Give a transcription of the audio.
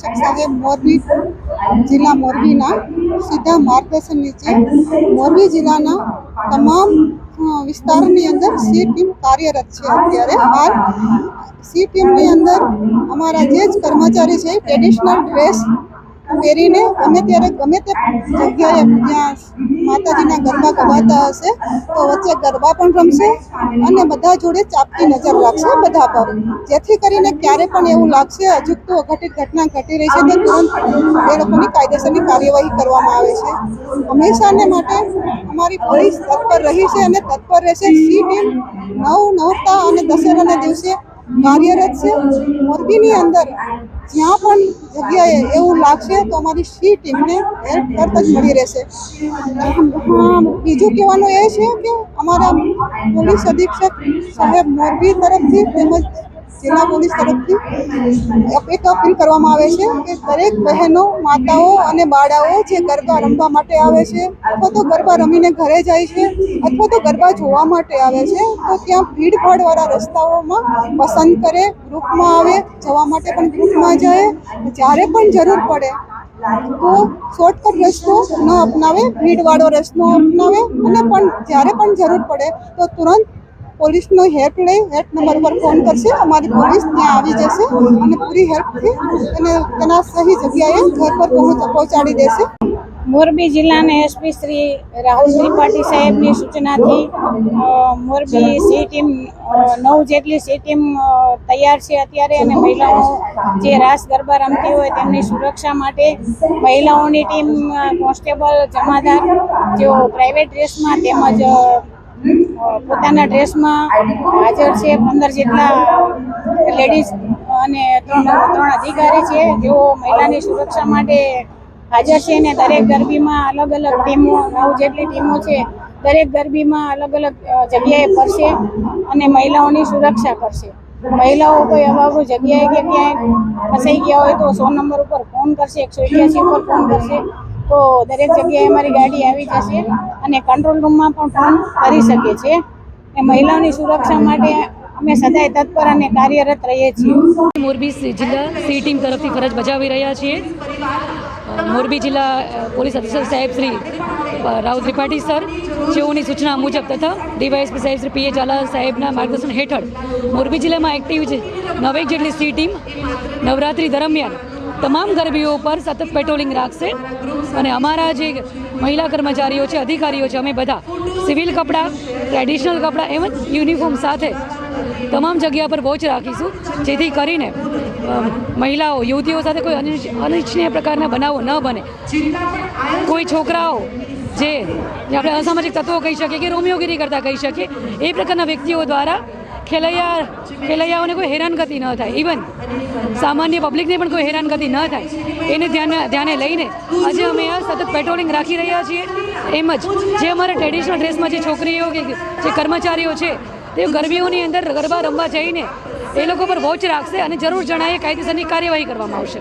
સાહેબ મોરબી જિલ્લા મોરબીના સીધા માર્ગદર્શન નીચે મોરબી જિલ્લાના તમામ વિસ્તારની અંદર સી ટીમ કાર્યરત છે। અત્યારે હાલ સી ટીમની અંદર અમારા જે જ કર્મચારી છે ટ્રેડિશનલ ડ્રેસ પહેરીને ગમે ત્યારે ગમે તે જગ્યાએ જ્યાં માતાજીના ગરબા ગવાતા હશે તો વચ્ચે ગરબા પણ રમશે અને બધા જોડે ચાપતી નજર રાખશે બધા પર, જેથી કરીને ક્યારે પણ એવું લાગશે અજુગતું અઘટિત ઘટના ઘટી રહી છે તો તુરંત એ લોકોની કાયદેસરની કાર્યવાહી કરવામાં આવે છે। હંમેશાને માટે અમારી પોલીસ તત્પર રહી છે અને તત્પર રહેશે। સી ટીમ નવતા અને દશેરાના દિવસે કાર્યરત છે। મોરબીની અંદર જ્યાં પણ જગ્યાએ એવું લાગશે તો અમારી સી ટીમને હેલ્પ તરત જ મળી રહેશે। બીજું કહેવાનું એ છે કે અમારા પોલીસ અધિક્ષક સાહેબ મોરબી તરફથી તેમજ જિલ્લા પોલીસ તરફથી એક અપીલ કરવામાં આવે છે કે દરેક બહેનો, માતાઓ અને બાળાઓ જે ગરબા રમવા માટે આવે છે અથવા તો ગરબા રમીને ઘરે જાય છે અથવા તો ગરબા જોવા માટે આવે છે તો ત્યાં ભીડભાડવાળા રસ્તાઓમાં પસંદ કરે, ગ્રુપમાં આવે, જવા માટે પણ ગ્રુપમાં જાય। જ્યારે પણ જરૂર પડે તો શોર્ટકટ રસ્તો ન અપનાવે, ભીડવાળો રસ્તો અપનાવે અને પણ જ્યારે પણ જરૂર પડે તો તુરંત પોલીસનો હેલ્પ લઈ હેલ્પ નંબર પર ફોન કરશે। અમારી પોલીસ ત્યાં આવી જશે અને પૂરી હેલ્પથી અને તેના સહી જગ્યાએ ઘર પર પહોંચાડી દેશે। મોરબી જિલ્લાના એસપી શ્રી રાહુલ ત્રિપાઠી સાહેબની સૂચનાથી મોરબી સી ટીમ 9 જેટલી સી ટીમ તૈયાર છે અત્યારે, અને મહિલાઓ જે રાસ ગરબા રમતી હોય તેમની સુરક્ષા માટે મહિલાઓની ટીમ કોન્સ્ટેબલ, જમાદાર જેઓ પ્રાઇવેટ ડ્રેસમાં તેમજ પોતાના ડ્રેસમાં હાજર છે। 15 જેટલા લેડીઝ અને 3 અધિકારી છે જેઓ મહિલાની સુરક્ષા માટે હાજર છે। અને દરેક ગરબીમાં અલગ અલગ ટીમો, 9 જેટલી ટીમો છે, દરેક ગરબીમાં અલગ અલગ જગ્યાએ ફરશે અને મહિલાઓની સુરક્ષા કરશે। મહિલાઓ કોઈ અવાગુ જગ્યાએ કે ક્યાંય ફસાઈ ગયા હોય તો 100 નંબર ઉપર ફોન કરશે, 188 ઉપર ફોન કરશે તો દરેક જગ્યાએ અમારી ગાડી આવી જશે અને કંટ્રોલ રૂમમાં પણ ફોન કરી શકે છે। એ મહિલાઓની સુરક્ષા માટે અમે સદાય તત્પર અને કાર્યરત રહીએ છીએ। મોરબી જિલ્લા સી ટીમ તરફથી ફરજ બજાવી રહ્યા છીએ। મોરબી જિલ્લા પોલીસ અધિક્ષક સાહેબ શ્રી રાહુલ ત્રિપાઠી સર જેઓની સૂચના મુજબ તથા ડીવાયએસપી સાહેબ શ્રી પીએ ઝાલા સાહેબના માર્ગદર્શન હેઠળ મોરબી જિલ્લામાં એક્ટિવ છે 9 જેટલી સી ટીમ નવરાત્રિ દરમિયાન તમામ ગરબીઓ પર સતત પેટ્રોલિંગ રાખશે અને અમારા જે મહિલા કર્મચારીઓ છે, અધિકારીઓ છે, અમે બધા સિવિલ કપડાં, ટ્રેડિશનલ કપડાં એમ જ યુનિફોર્મ સાથે તમામ જગ્યા પર વોચ રાખીશું, જેથી કરીને મહિલાઓ, યુવતીઓ સાથે કોઈ અનિચ્છનીય પ્રકારના બનાવો ન બને। કોઈ છોકરાઓ જે આપણે અસામાજિક તત્વો કહી શકીએ કે રોમિયોગીરી કરતા કહી શકીએ એ પ્રકારના વ્યક્તિઓ દ્વારા ખેલૈયાઓને કોઈ હેરાનગતિ ન થાય, ઇવન સામાન્ય પબ્લિકને પણ કોઈ હેરાનગતિ ન થાય એને ધ્યાને લઈને આજે અમે આ સતત પેટ્રોલિંગ રાખી રહ્યા છીએ। એમ જ જે અમારા ટ્રેડિશનલ ડ્રેસમાં જે છોકરીઓ કે જે કર્મચારીઓ છે તે ગરબીઓની અંદર ગરબા રમવા જઈને એ લોકો પર વોચ રાખશે અને જરૂર જણાયે કાયદેસરની કાર્યવાહી કરવામાં આવશે।